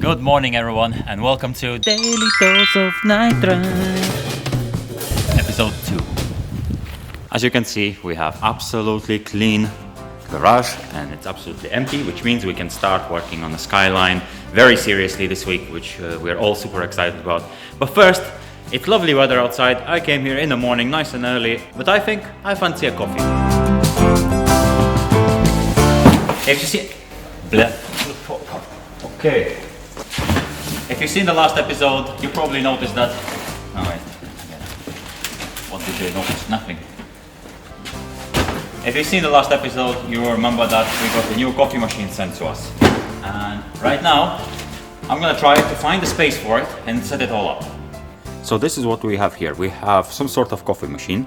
Good morning everyone and welcome to Daily Dose of NIGHTRIDE episode 2. As you can see, we have absolutely clean garage and it's absolutely empty, which means we can start working on the Skyline very seriously this week, which we're all super excited about. But first, it's lovely weather outside. I came here in the morning nice and early, but I think I fancy a coffee. If you see... Okay. If you've seen the last episode, you probably noticed that... Oh wait, what did you notice? Nothing. If you've seen the last episode, you remember that we got a new coffee machine sent to us. And right now, I'm gonna try to find a space for it and set it all up. So this is what we have here. We have some sort of coffee machine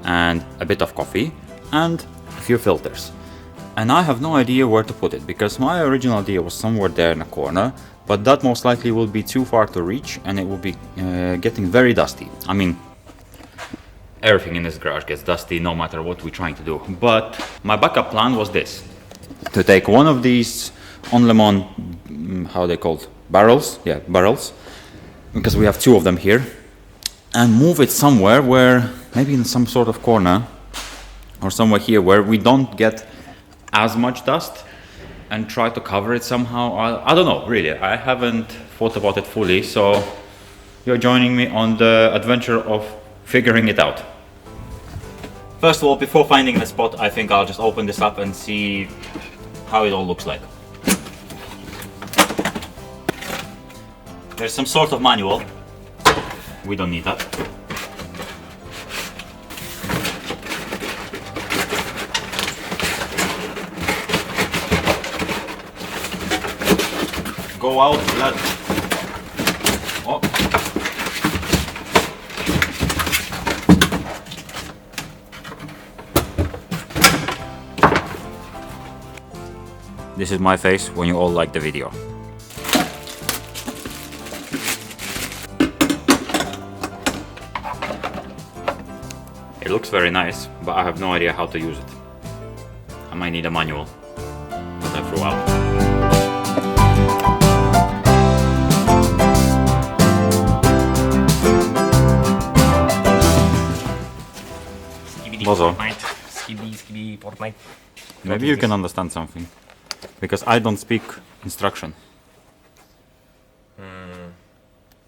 and a bit of coffee and a few filters. And I have no idea where to put it because my original idea was somewhere there in a corner, but that most likely will be too far to reach and it will be getting very dusty. I mean, everything in this garage gets dusty no matter what we're trying to do. But my backup plan was this: to take one of these on lemon, how they called, barrels? Yeah, barrels, because we have two of them here, and move it somewhere where, maybe in some sort of corner or somewhere here where we don't get as much dust, and try to cover it somehow. I don't know, really. I haven't thought about it fully, so you're joining me on the adventure of figuring it out. First of all, before finding the spot, I think I'll just open this up and see how it all looks like. There's some sort of manual. We don't need that. Go out, lad. Oh. This is my face when you all like the video. It looks very nice, but I have no idea how to use it. I might need a manual that I threw out. Bozo. Fortnite. Maybe you can understand something, because I don't speak instruction.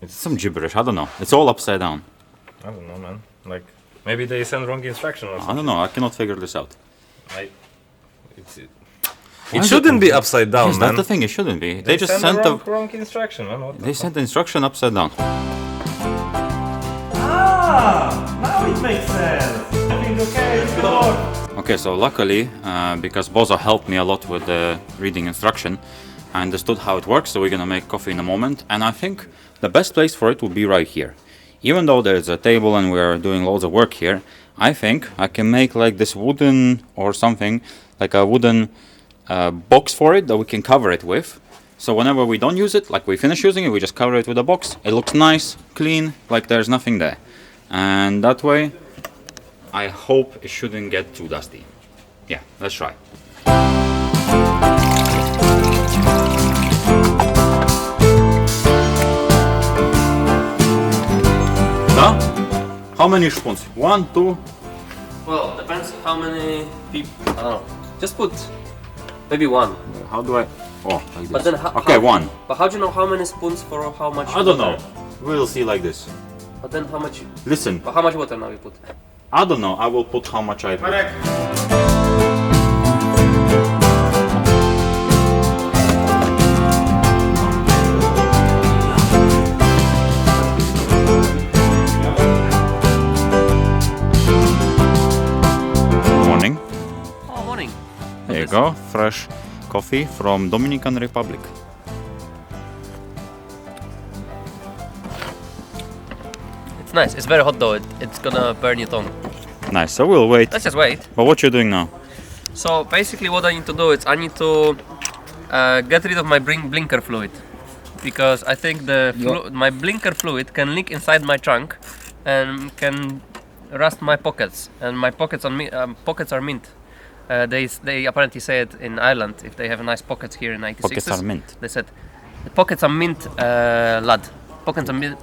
It's some gibberish, I don't know. It's all upside down. I don't know, man. Like, maybe they send wrong instruction or something. I don't know, I cannot figure this out. It shouldn't be upside down, Yes, man. that's the thing, it shouldn't be. They just sent sent the wrong instruction, man. What They sent the instruction upside down. Now it makes sense. I think, okay, it's good. Okay, so luckily, because Bozo helped me a lot with the reading instruction, I understood how it works, so we're gonna make coffee in a moment. And I think the best place for it will be right here. Even though there's a table and we're doing loads of work here, I think I can make like this wooden or something, like a wooden box for it that we can cover it with. So whenever we don't use it, like we finish using it, we just cover it with a box. It looks nice, clean, like there's nothing there. And that way, I hope it shouldn't get too dusty. Yeah, let's try. Da? How many spoons? 1, 2? Well, depends how many people. I don't know. Just put maybe one. How do I? Oh, like this. But then okay, one. But how do you know how many spoons for how much? I don't know. water? We'll see like this. But then how much? Listen, But how much water now you put? I don't know. I will put how much I put. Morning. Oh, morning. There you go. Fresh coffee from Dominican Republic. It's nice. It's very hot though. It's gonna burn your tongue. Nice. So we'll wait. Let's just wait. But what you're doing now? So basically, what I need to do is I need to get rid of my blinker fluid, because I think my blinker fluid can leak inside my trunk and can rust my pockets. And my pockets are mint. They apparently say it in Ireland if they have nice pockets here in 96. Pockets are mint. They said The pockets are mint, lad. Pockets are mint.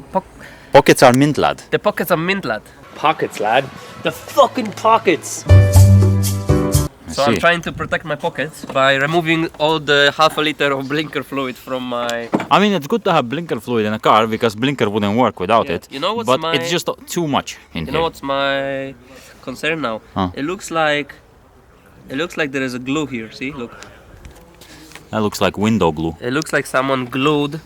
Pockets are mint, lad. The pockets are mint, lad. Pockets, lad. The fucking pockets. So I'm trying to protect my pockets by removing all the half a liter of blinker fluid from my... I mean, it's good to have blinker fluid in a car because blinker wouldn't work without it. You know what's but it's just too much in here. You know what's my concern now? Huh. It looks like there is a glue here. See, look. That looks like window glue. It looks like someone glued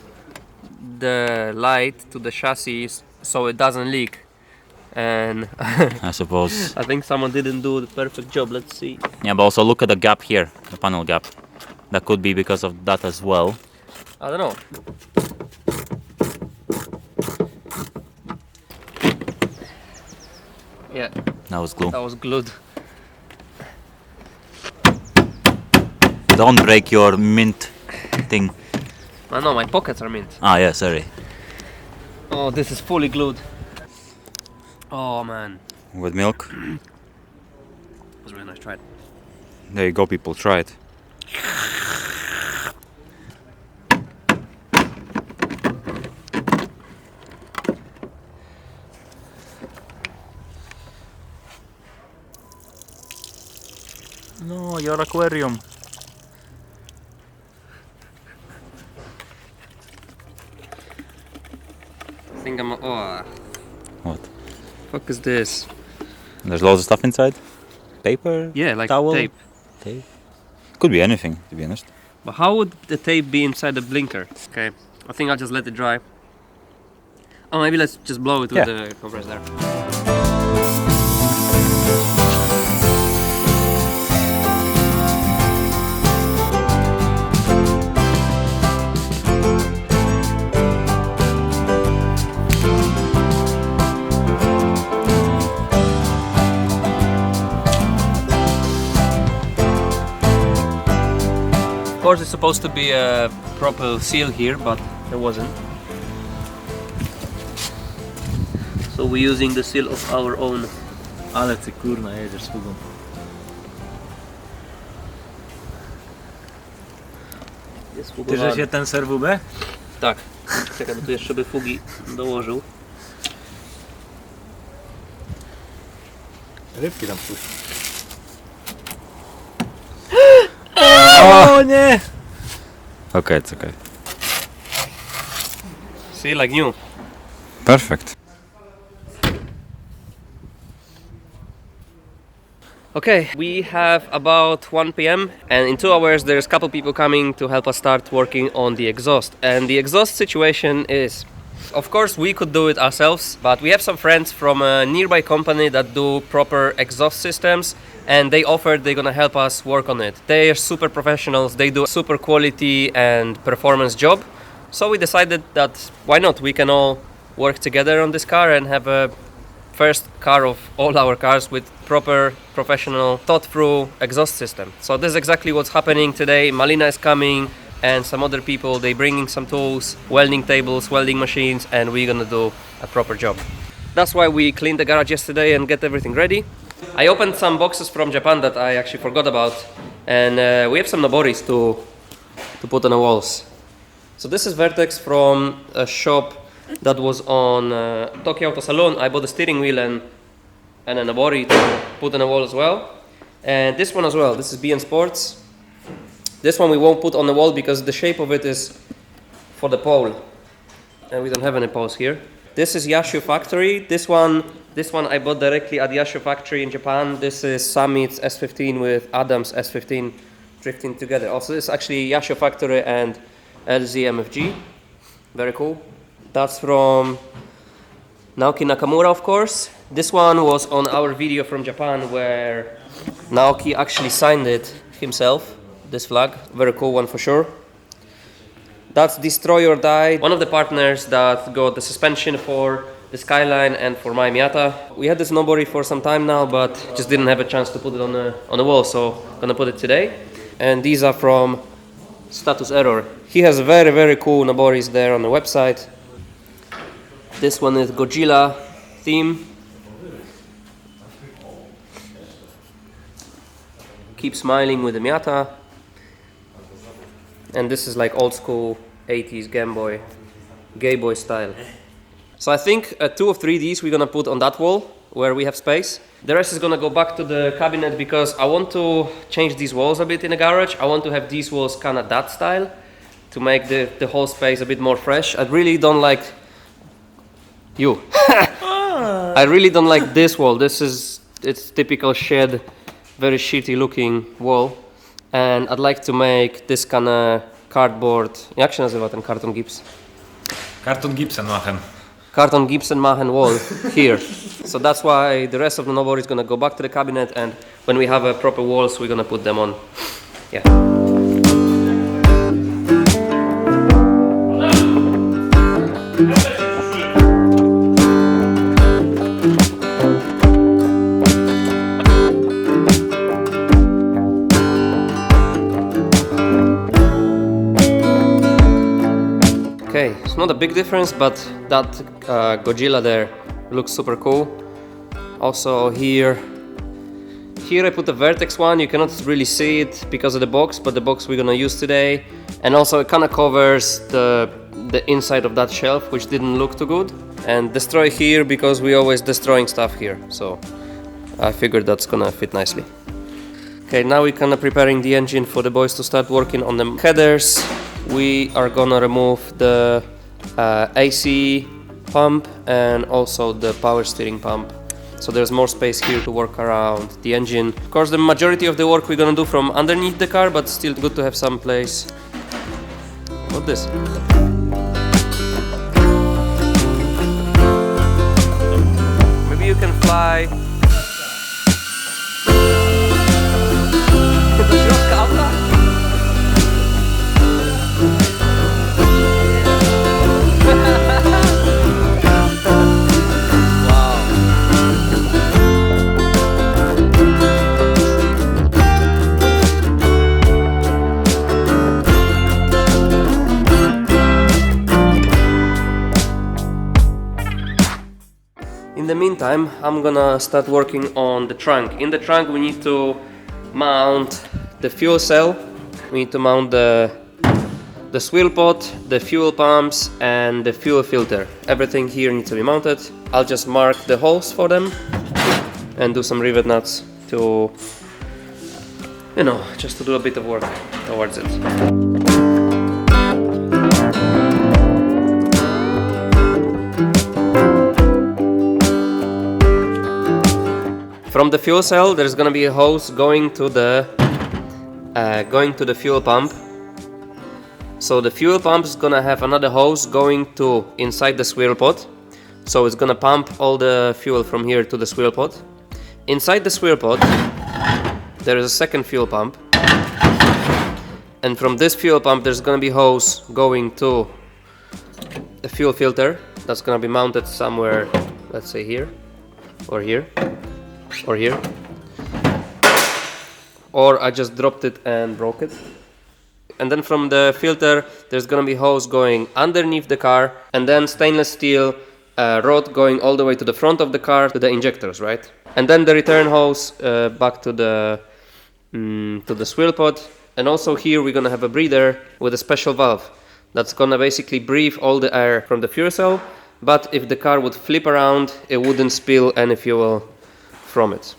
the light to the chassis so it doesn't leak. And I suppose. I think someone didn't do the perfect job. Let's see. Yeah, but also look at the gap here, the panel gap. That could be because of that as well. I don't know. Yeah, That was glue. that was glued. Don't break your mint thing. I know, my pockets are mint. Ah, yeah, sorry. Oh, this is fully glued. Oh man, With milk. it was really nice. Try it. There you go, people. Try it. No, your aquarium. I think I'm. Oh, What? fuck is this? There's loads of stuff inside. Paper? Yeah, like towel? tape. Tape? Could be anything, to be honest. But how would the tape be inside the blinker? Okay, I think I'll just let it dry. Oh, maybe let's just blow it with the compressor. Of course, it's supposed to be a proper seal here, but there wasn't. So we're using the seal of our own. Ale ty kurna jedziesz z fugą. Jest Ty fugowany. żeś je ten serwubę? Tak. Czekaj, bo tu jeszcze by fugi dołożył. Rybki tam puść. O nie! Okay, it's okay. See, like new. Perfect. Okay, we have about 1 p.m. and in 2 hours there's a couple people coming to help us start working on the exhaust. And the exhaust situation is, of course we could do it ourselves, but we have some friends from a nearby company that do proper exhaust systems, and they offered they're gonna help us work on it. They are super professionals, they do super quality and performance job. So we decided that why not, we can all work together on this car and have a first car of all our cars with proper, professional, thought-through exhaust system. So this is exactly what's happening today. Malina is coming and some other people, they bringing some tools, welding tables, welding machines, and we're gonna do a proper job. That's why we cleaned the garage yesterday and get everything ready. I opened some boxes from Japan that I actually forgot about, and we have some Noboris to put on the walls. So this is Vertex from a shop that was on Tokyo Auto Salon. I bought a steering wheel and a Nobori to put on the wall as well. And this one as well, this is BN Sports. This one we won't put on the wall because the shape of it is for the pole. And we don't have any poles here. This is Yashio Factory. This one I bought directly at Yashio Factory in Japan. This is Summit's S15 with Adam's S15 drifting together. Also this is actually Yashio Factory and LZMFG. Very cool. That's from Naoki Nakamura, of course. This one was on our video from Japan where Naoki actually signed it himself, this flag. Very cool one for sure. That's Destroy or Die, one of the partners that got the suspension for the Skyline and for my Miata. We had this Nobori for some time now, but just didn't have a chance to put it on the wall, so gonna put it today. And these are from Status Error. He has very, very cool Noboris there on the website. This one is Godzilla theme. Keep smiling with the Miata. And this is like old school 80s gay boy style. So I think 2 or 3 of these we're gonna put on that wall where we have space. The rest is gonna go back to the cabinet because I want to change these walls a bit in the garage. I want to have these walls kind of that style to make the whole space a bit more fresh. I really don't like I really don't like this wall. It's typical shed, very shitty looking wall. And I'd like to make this kind of cardboard. Jak się nazywa ten karton gips? Karton gipsem machen. Carton Gibson Machen wall here. So that's why the rest of the knobboard is gonna go back to the cabinet, and when we have a proper walls, we're gonna put them on. Yeah. Okay, it's not a big difference, but that Godzilla there looks super cool. Also here I put the Vertex one. You cannot really see it because of the box, but the box we're gonna use today. And also it kind of covers the inside of that shelf, which didn't look too good. And destroy here because we always destroying stuff here. So I figured that's gonna fit nicely. Okay, now we're kind of preparing the engine for the boys to start working on the headers. We are gonna remove the AC pump and also the power steering pump. So there's more space here to work around the engine. Of course, the majority of the work we're gonna do from underneath the car, but still good to have some place. What's this? Maybe you can fly. In the meantime, I'm gonna start working on the trunk. In the trunk we need to mount the fuel cell, we need to mount the swill pot, the fuel pumps and the fuel filter. Everything here needs to be mounted. I'll just mark the holes for them and do some rivet nuts to, you know, just to do a bit of work towards it. From the fuel cell, there's gonna be a hose going to the fuel pump. So the fuel pump is gonna have another hose going to inside the swill pot. So it's gonna pump all the fuel from here to the swill pot. Inside the swill pot, there is a second fuel pump. And from this fuel pump, there's gonna be hose going to the fuel filter. That's gonna be mounted somewhere, let's say here, or here. Or here, or I just dropped it and broke it. And then from the filter there's gonna be hose going underneath the car, and then stainless steel rod going all the way to the front of the car to the injectors, right? And then the return hose back to the swill pot. And also here we're gonna have a breather with a special valve that's gonna basically breathe all the air from the fuel cell, but if the car would flip around it wouldn't spill any fuel from it.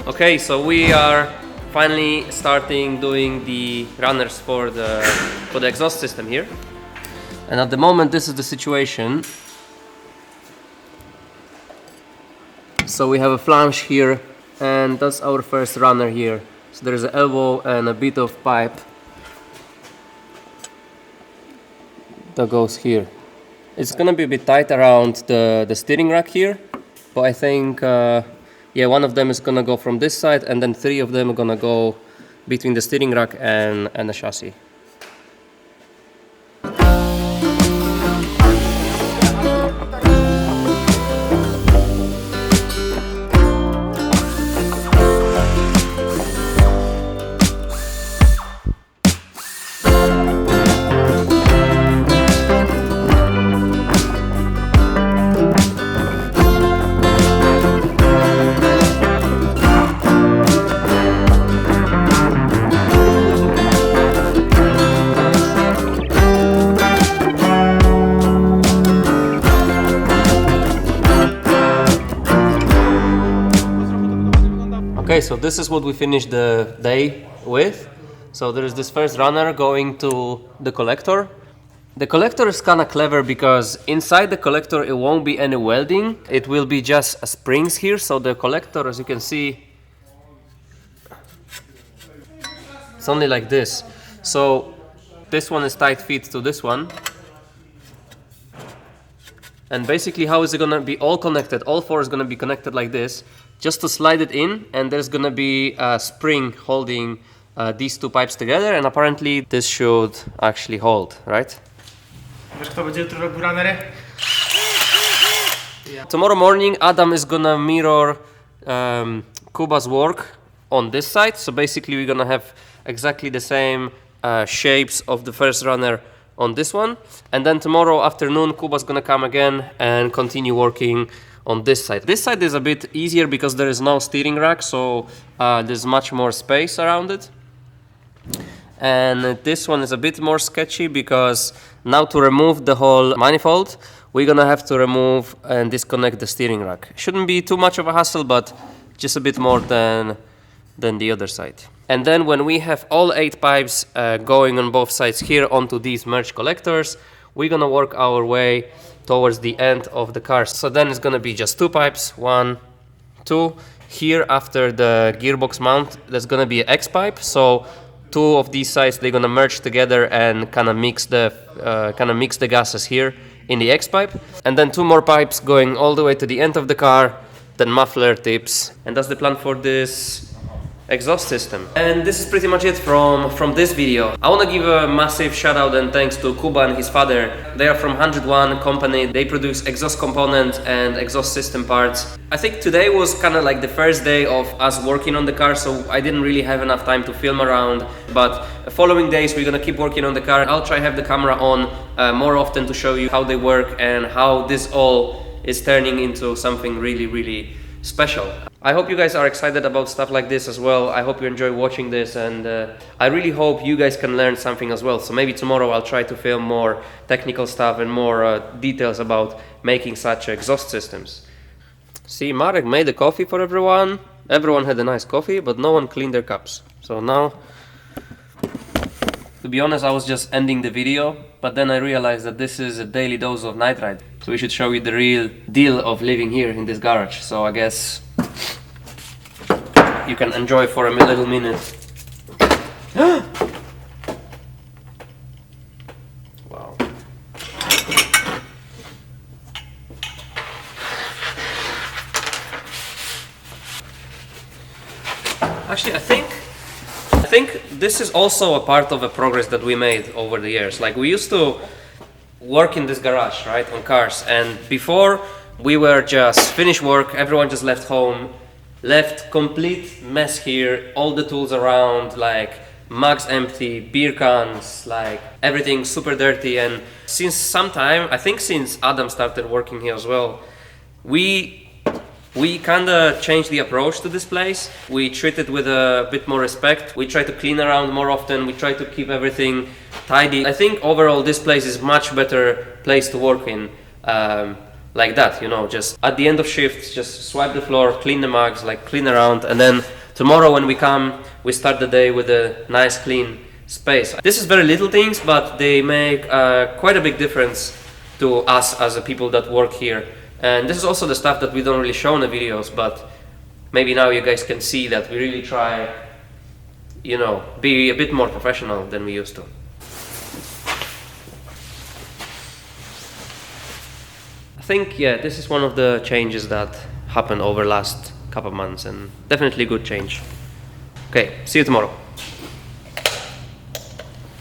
Okay, so we are finally starting doing the runners for the exhaust system here. And at the moment this is the situation. So we have a flange here and that's our first runner here. So there's an elbow and a bit of pipe. that goes here. It's gonna be a bit tight around the steering rack here, but I think yeah, one of them is gonna go from this side, and then 3 of them are gonna go between the steering rack and the chassis. Okay, so this is what we finished the day with. So there is this first runner going to the collector. The collector is kind of clever because inside the collector it won't be any welding. It will be just springs here. So the collector, as you can see, it's only like this. So this one is tight fit to this one. And basically how is it gonna be all connected? All 4 is gonna be connected like this, just to slide it in, and there's gonna be a spring holding these 2 pipes together, and apparently this should actually hold, right? Tomorrow morning Adam is gonna mirror Kuba's work on this side, so basically we're gonna have exactly the same shapes of the first runner on this one, and then tomorrow afternoon Kuba's gonna come again and continue working on this side. This side is a bit easier because there is no steering rack, so there's much more space around it. And this one is a bit more sketchy because now to remove the whole manifold we're gonna have to remove and disconnect the steering rack. Shouldn't be too much of a hassle, but just a bit more than the other side. And then when we have all 8 pipes going on both sides here onto these merge collectors, we're gonna work our way towards the end of the car. So then it's gonna be just 2 pipes, 1, 2. Here after the gearbox mount, there's gonna be an X pipe. So 2 of these sides, they're gonna merge together and kind of mix the gases here in the X pipe. And then 2 more pipes going all the way to the end of the car, then muffler tips. And that's the plan for this exhaust system. And this is pretty much it from this video. I want to give a massive shout out and thanks to Kuba and his father. They are from 101 company. They produce exhaust components and exhaust system parts. I think today was kind of like the first day of us working on the car, so I didn't really have enough time to film around, but following days we're gonna keep working on the car. I'll try have the camera on more often to show you how they work and how this all is turning into something really special. I hope you guys are excited about stuff like this as well. I hope you enjoy watching this, and I really hope you guys can learn something as well. So maybe tomorrow I'll try to film more technical stuff and more details about making such exhaust systems. See, Marek made a coffee for everyone. Everyone had a nice coffee, but no one cleaned their cups. So now, to be honest, I was just ending the video, but then I realized that this is a daily dose of NIGHTRIDE. So we should show you the real deal of living here in this garage. So I guess you can enjoy for a little minute. Wow. Actually, I think this is also a part of a progress that we made over the years. Like, we used to work in this garage, right, on cars, and before we were just finished work, everyone just left home, left complete mess here, all the tools around, like mugs empty, beer cans, like everything super dirty. And since some time, I think since Adam started working here as well, we kind of changed the approach to this place. We treat it with a bit more respect. We try to clean around more often. We try to keep everything tidy. I think overall this place is much better place to work in. Like that, you know, just at the end of shifts, just swipe the floor, clean the mugs, like clean around, and then tomorrow when we come, we start the day with a nice clean space. This is very little things, but they make quite a big difference to us as the people that work here. And this is also the stuff that we don't really show in the videos, but maybe now you guys can see that we really try, you know, be a bit more professional than we used to. think, yeah, this is one of the changes that happened over last couple months, and definitely good change. Okay, see you tomorrow.